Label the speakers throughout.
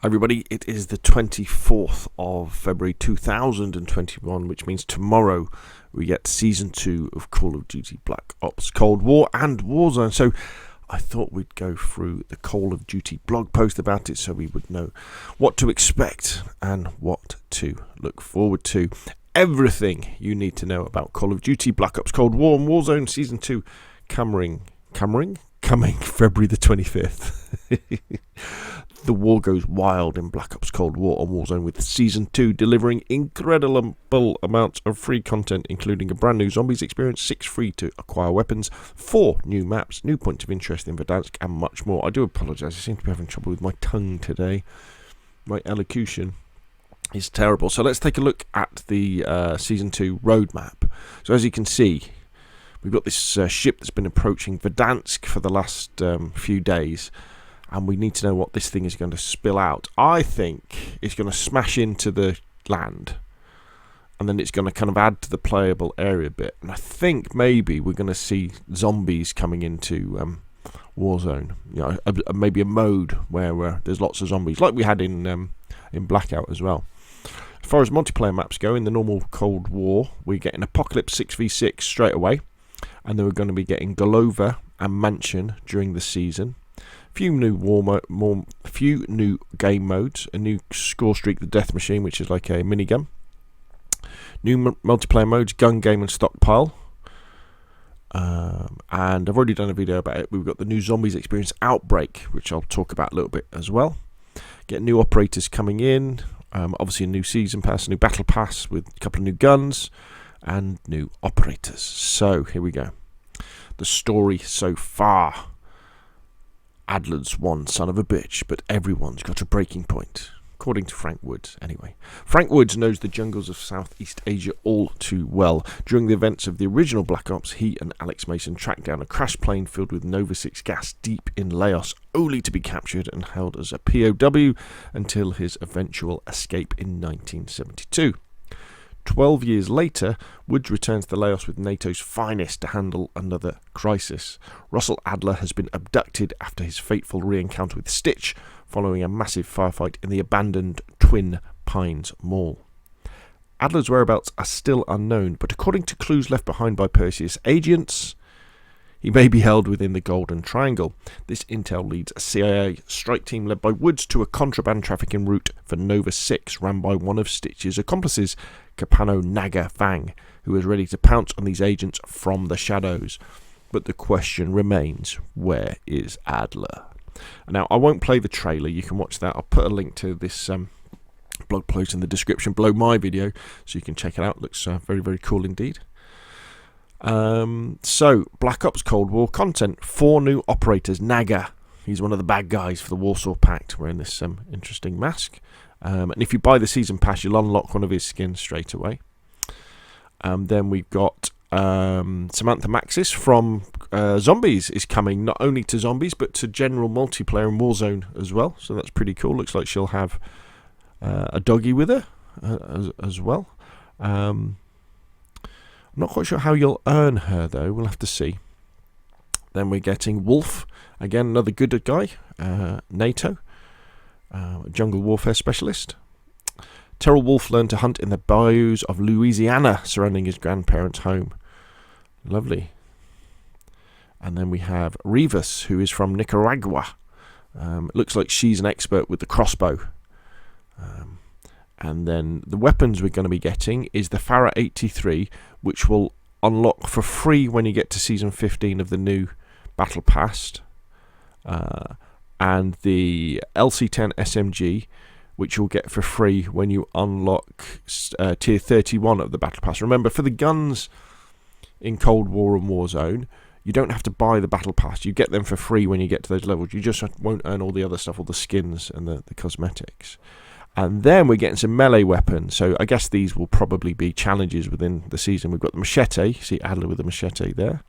Speaker 1: Hi everybody, it is the 24th of February 2021, which means tomorrow we get Season 2 of Call of Duty Black Ops Cold War and Warzone. So I thought we'd go through the Call of Duty blog post about it so we would know what to expect and what to look forward to. Everything you need to know about Call of Duty Black Ops Cold War and Warzone Season 2 coming February the 25th. The war goes wild in Black Ops Cold War and Warzone, with Season 2 delivering incredible amounts of free content, including a brand new Zombies experience, 6 free to acquire weapons, 4 new maps, new points of interest in Verdansk, and much more. I do apologise, I seem to be having trouble with my tongue today. My elocution is terrible. So let's take a look at the Season 2 roadmap. So as you can see, we've got this ship that's been approaching Verdansk for the last few days, and we need to know what this thing is going to spill out. I think it's going to smash into the land, and then it's going to kind of add to the playable area bit. And I think maybe we're going to see zombies coming into Warzone. You know, maybe a mode where there's lots of zombies, like we had in Blackout as well. As far as multiplayer maps go, in the normal Cold War, we get an Apocalypse 6v6 straight away, and then we're going to be getting Golova and Mansion during the season. Few new game modes, a new score streak, the Death Machine, which is like a minigun. New multiplayer modes, gun game and stockpile. And I've already done a video about it. We've got the new Zombies experience, Outbreak, which I'll talk about a little bit as well. Get new operators coming in. Obviously a new season pass, a new battle pass with a couple of new guns and new operators. So here we go. The story so far. Adler's one son of a bitch, but everyone's got a breaking point, according to Frank Woods anyway. Frank Woods knows the jungles of Southeast Asia all too well. During the events of the original Black Ops, he and Alex Mason tracked down a crashed plane filled with Nova 6 gas deep in Laos, only to be captured and held as a POW until his eventual escape in 1972. 12 years later, Woods returns to Laos with NATO's finest to handle another crisis. Russell Adler has been abducted after his fateful re-encounter with Stitch, following a massive firefight in the abandoned Twin Pines Mall. Adler's whereabouts are still unknown, but according to clues left behind by Perseus agents, he may be held within the Golden Triangle. This intel leads a CIA strike team led by Woods to a contraband trafficking route for Nova 6, run by one of Stitch's accomplices, Capano Naga Fang, who is ready to pounce on these agents from the shadows. But the question remains, where is Adler? Now, I won't play the trailer. You can watch that. I'll put a link to this blog post in the description below my video, so you can check it out. It looks very, very cool indeed. So, Black Ops Cold War content. 4 new operators. Naga, he's one of the bad guys for the Warsaw Pact, wearing this interesting mask. And if you buy the season pass, you'll unlock one of his skins straight away. Then we've got Samantha Maxis from Zombies is coming, not only to Zombies, but to general multiplayer and Warzone as well. So that's pretty cool. Looks like she'll have a doggy with her as well. I'm not quite sure how you'll earn her, though. We'll have to see. Then we're getting Wolf. Again, another good guy. NATO. Jungle warfare specialist. Terrell Wolf learned to hunt in the bayous of Louisiana surrounding his grandparents' home. Lovely. And then we have Rivas, who is from Nicaragua. It looks like she's an expert with the crossbow. And then the weapons we're going to be getting is the Farah 83, which will unlock for free when you get to Season 15 of the new Battle Pass. And the LC-10 SMG, which you'll get for free when you unlock Tier 31 of the Battle Pass. Remember, for the guns in Cold War and Warzone, you don't have to buy the Battle Pass. You get them for free when you get to those levels. You just won't earn all the other stuff, all the skins and the cosmetics. And then we're getting some melee weapons. So I guess these will probably be challenges within the season. We've got the machete. See Adler with the machete there.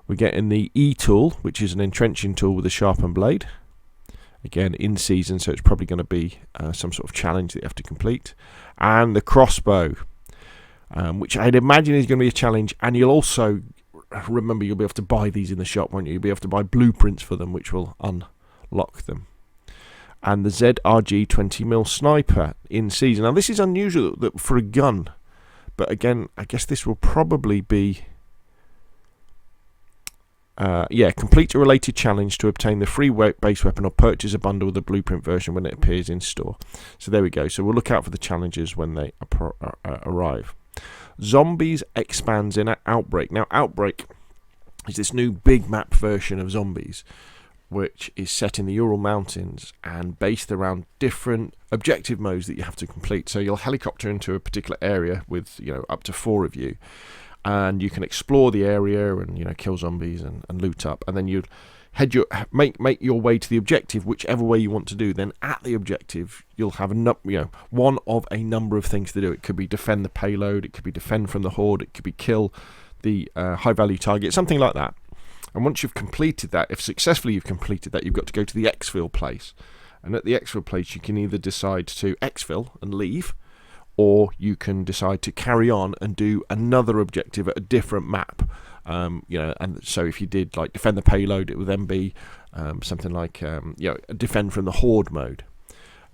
Speaker 1: We're getting the E-tool, which is an entrenching tool with a sharpened blade. Again, in season, so it's probably going to be some sort of challenge that you have to complete. And the crossbow, which I'd imagine is going to be a challenge. And you'll also, remember, you'll be able to buy these in the shop, won't you? You'll be able to buy blueprints for them, which will unlock them. and the ZRG 20mm sniper in season. Now this is unusual for a gun, but again, I guess this will probably be complete a related challenge to obtain the free base weapon or purchase a bundle with the blueprint version when it appears in store. So there we go. So we'll look out for the challenges when they arrive. Zombies expands in Outbreak. Now Outbreak is this new big map version of Zombies, which is set in the Ural Mountains and based around different objective modes that you have to complete. So you'll helicopter into a particular area with up to 4 of you, and you can explore the area and kill zombies and loot up, and then you make your way to the objective, whichever way you want to do. Then at the objective you'll have one of a number of things to do. It could be defend the payload, it could be defend from the horde, it could be kill the high value target, something like that. And once you've completed that, if successfully you've completed that, you've got to go to the exfil place, and at the exfil place you can either decide to exfil and leave, or you can decide to carry on and do another objective at a different map. And so if you did like defend the payload, it would then be something like defend from the horde mode.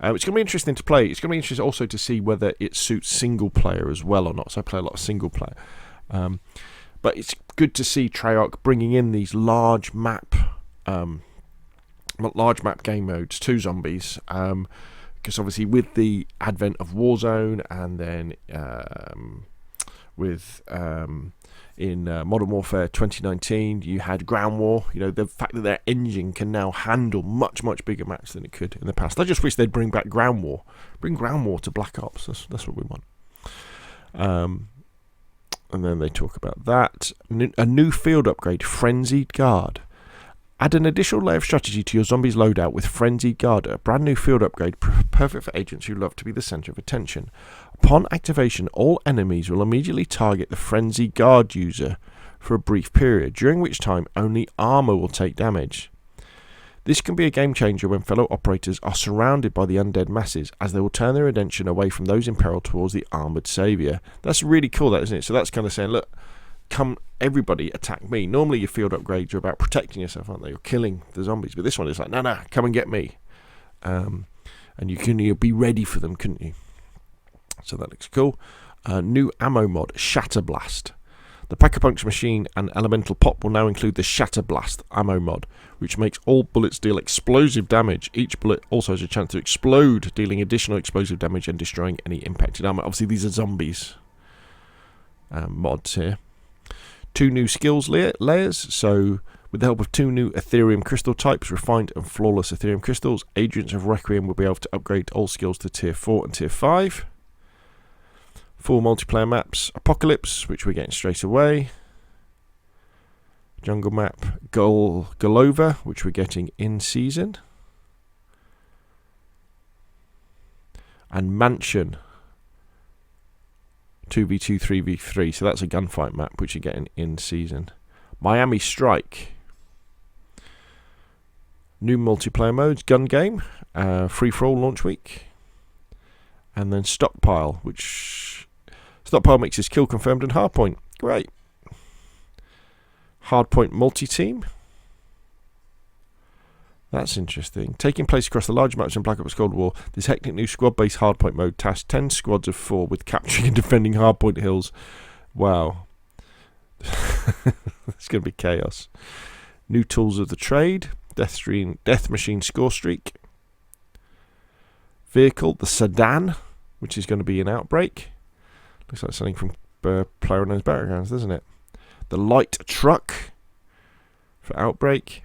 Speaker 1: It's going to be interesting to play. It's going to be interesting also to see whether it suits single player as well or not. So I play a lot of single player, but it's good to see Treyarch bringing in these large map game modes to Zombies. Because obviously with the advent of Warzone, and then in Modern Warfare 2019 you had Ground War. The fact that their engine can now handle much bigger maps than it could in the past. I just wish they'd bring back Ground War. Bring Ground War to Black Ops. That's what we want. And then they talk about that. A new field upgrade, Frenzied Guard. Add an additional layer of strategy to your Zombies loadout with Frenzied Guard, a brand new field upgrade perfect for agents who love to be the centre of attention. Upon activation, all enemies will immediately target the Frenzied Guard user for a brief period, during which time only armour will take damage. This can be a game changer when fellow operators are surrounded by the undead masses, as they will turn their attention away from those in peril towards the armoured saviour. That's really cool, that, isn't it? So that's kind of saying, look, come everybody attack me. Normally your field upgrades are about protecting yourself, aren't they? You're killing the zombies. But this one is like, no, come and get me. And you'll be ready for them, couldn't you? So that looks cool. New ammo mod, Shatter Blast. The Pack-a-Punch machine and Elemental Pop will now include the Shatter Blast ammo mod, which makes all bullets deal explosive damage. Each bullet also has a chance to explode, dealing additional explosive damage and destroying any impacted armor. Obviously these are zombies mods here. 2 new skills layers. So with the help of 2 new Ethereum crystal types, refined and flawless Ethereum crystals, Agents of Requiem will be able to upgrade all skills to tier 4 and tier 5. 4 multiplayer maps, Apocalypse, which we're getting straight away. Jungle map, Golova, which we're getting in season. And Mansion, 2v2, 3v3, so that's a gunfight map, which you're getting in season. Miami Strike. New multiplayer modes, gun game, free-for-all launch week. And then Stockpile, which... Stockpile makes his kill confirmed and Hardpoint. Great. Hardpoint multi-team. That's interesting. Taking place across the large maps in Black Ops Cold War, this hectic new squad-based Hardpoint mode tasks 10 squads of 4 with capturing and defending Hardpoint hills. Wow. It's going to be chaos. New tools of the trade. Death Machine Score Streak. Vehicle, the Sedan, which is going to be an Outbreak. Looks like something from PlayerUnknown's Battlegrounds, doesn't it? The Light Truck for Outbreak.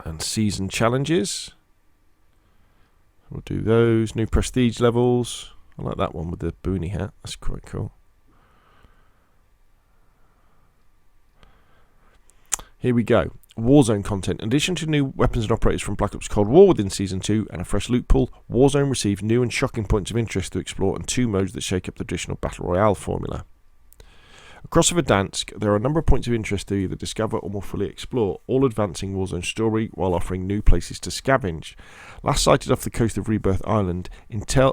Speaker 1: And season challenges. We'll do those. New prestige levels. I like that one with the boonie hat. That's quite cool. Here we go. Warzone content. In addition to new weapons and operators from Black Ops Cold War within Season 2 and a fresh loot pool, Warzone received new and shocking points of interest to explore and 2 modes that shake up the traditional Battle Royale formula. Across Verdansk, there are a number of points of interest to either discover or more fully explore, all advancing Warzone's story while offering new places to scavenge. Last sighted off the coast of Rebirth Island,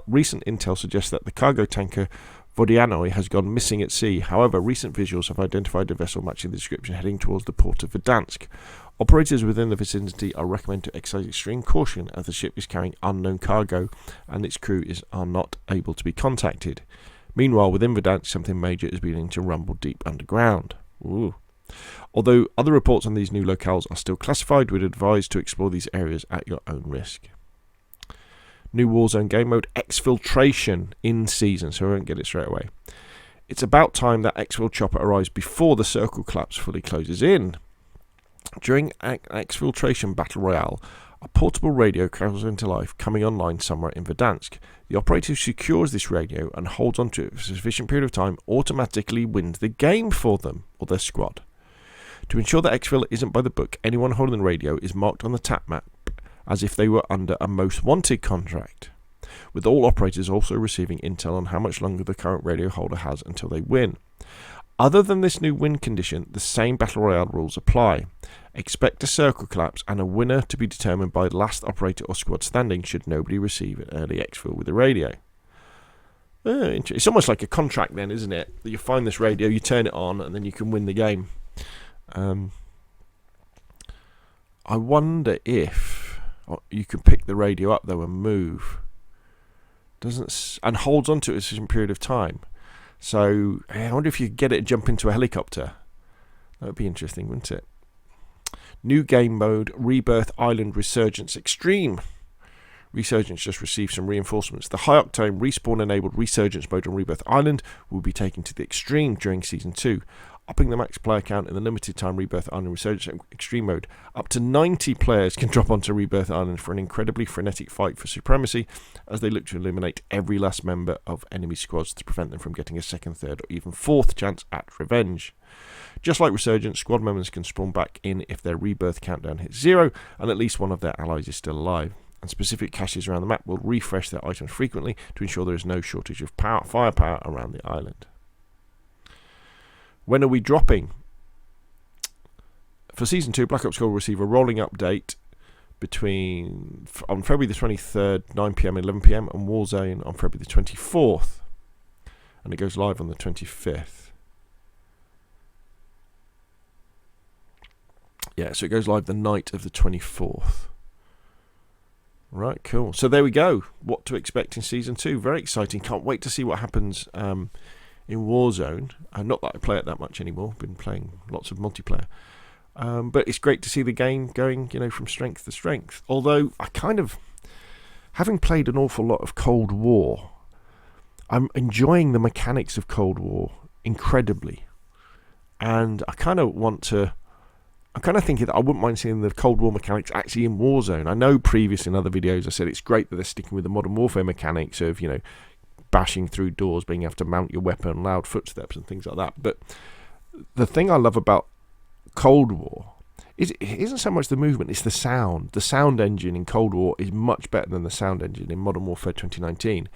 Speaker 1: recent intel suggests that the cargo tanker Vodianoi has gone missing at sea. However, recent visuals have identified a vessel matching the description heading towards the port of Verdansk. Operators within the vicinity are recommended to exercise extreme caution as the ship is carrying unknown cargo and its crew are not able to be contacted. Meanwhile, within Verdansk, something major is beginning to rumble deep underground. Ooh. Although other reports on these new locales are still classified, we'd advise to explore these areas at your own risk. New Warzone game mode, Exfiltration, in season, so I won't get it straight away. It's about time that Exfil chopper arrives before the circle collapse fully closes in. During Exfiltration Battle Royale, a portable radio comes into life, coming online somewhere in Verdansk. The operator who secures this radio and holds onto it for a sufficient period of time automatically wins the game for them or their squad. To ensure that Exfil isn't by the book, anyone holding the radio is marked on the tap map as if they were under a most wanted contract, with all operators also receiving intel on how much longer the current radio holder has until they win. Other than this new win condition, the same Battle Royale rules apply. Expect a circle collapse and a winner to be determined by the last operator or squad standing should nobody receive an early exfil with the radio. It's almost like a contract then, isn't it? That you find this radio, you turn it on, and then you can win the game. I wonder if you can pick the radio up though and move. And holds on to it a certain period of time. So I wonder if you could get it to jump into a helicopter. That would be interesting, wouldn't it? New game mode, Rebirth Island Resurgence Extreme. Resurgence just received some reinforcements. The high-octane respawn-enabled Resurgence mode on Rebirth Island will be taken to the extreme during Season 2, upping the max player count in the limited-time Rebirth Island Resurgence Extreme mode. Up to 90 players can drop onto Rebirth Island for an incredibly frenetic fight for supremacy as they look to eliminate every last member of enemy squads to prevent them from getting a second, third, or even fourth chance at revenge. Just like Resurgence, squad members can spawn back in if their Rebirth countdown hits 0 and at least one of their allies is still alive. And specific caches around the map will refresh their items frequently to ensure there is no shortage of firepower around the island. When are we dropping? For Season 2, Black Ops Cold will receive a rolling update on February the 23rd, 9pm and 11pm, and Warzone on February the 24th. And it goes live on the 25th. Yeah, so it goes live the night of the 24th. Right, cool. So there we go. What to expect in Season 2. Very exciting. Can't wait to see what happens in Warzone. Not that I play it that much anymore. Been playing lots of multiplayer. But it's great to see the game going, from strength to strength. Although, having played an awful lot of Cold War, I'm enjoying the mechanics of Cold War incredibly. And I kind of thinking that I wouldn't mind seeing the Cold War mechanics actually in Warzone. I know previously in other videos I said it's great that they're sticking with the Modern Warfare mechanics of, bashing through doors, being able to mount your weapon, loud footsteps and things like that. But the thing I love about Cold War is it isn't so much the movement, it's the sound. The sound engine in Cold War is much better than the sound engine in Modern Warfare 2019.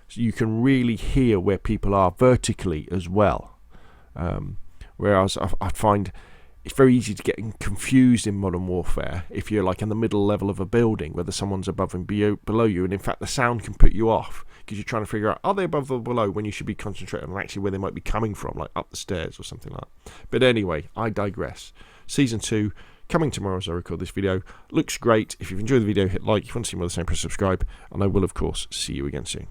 Speaker 1: So you can really hear where people are vertically as well. Whereas I find it's very easy to get confused in Modern Warfare if you're in the middle level of a building, whether someone's above and below you, and in fact the sound can put you off because you're trying to figure out are they above or below when you should be concentrating on actually where they might be coming from, like up the stairs or something like that. But anyway, I digress. Season 2 coming tomorrow as I record this video. Looks great. If you've enjoyed the video, hit like. If you want to see more of the same, press subscribe, and I will of course see you again soon.